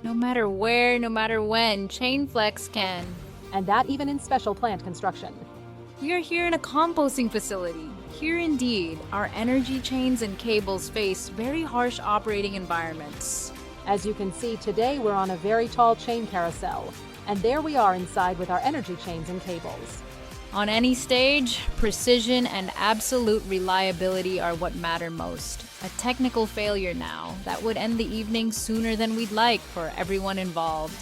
No matter where, no matter when, ChainFlex can. And that even in special plant construction. We are here in a composting facility. Here indeed, our energy chains and cables face very harsh operating environments. As you can see, today we're on a very tall chain carousel, and there we are inside with our energy chains and cables. On any stage, precision and absolute reliability are what matter most. A technical failure now that would end the evening sooner than we'd like for everyone involved.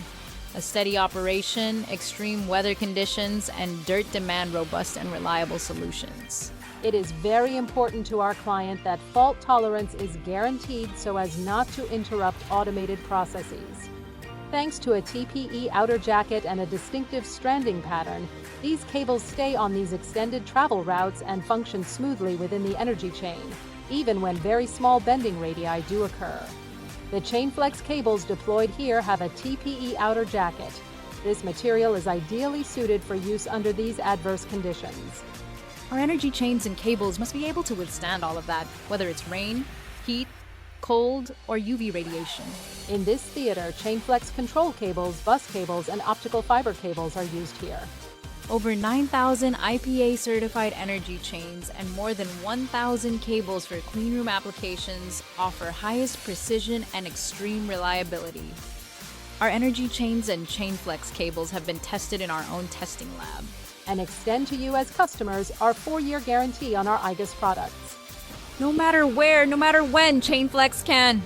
A steady operation, extreme weather conditions, and dirt demand robust and reliable solutions. It is very important to our client that fault tolerance is guaranteed so as not to interrupt automated processes. Thanks to a TPE outer jacket and a distinctive stranding pattern, these cables stay on these extended travel routes and function smoothly within the energy chain, even when very small bending radii do occur. The ChainFlex cables deployed here have a TPE outer jacket. This material is ideally suited for use under these adverse conditions. Our energy chains and cables must be able to withstand all of that, whether it's rain, heat, cold, or UV radiation. In this theater, ChainFlex control cables, bus cables, and optical fiber cables are used here. Over 9,000 IPA certified energy chains and more than 1,000 cables for cleanroom applications offer highest precision and extreme reliability. Our energy chains and ChainFlex cables have been tested in our own testing lab and extend to you as customers our 4-year guarantee on our Igus products. No matter where, no matter when, ChainFlex can.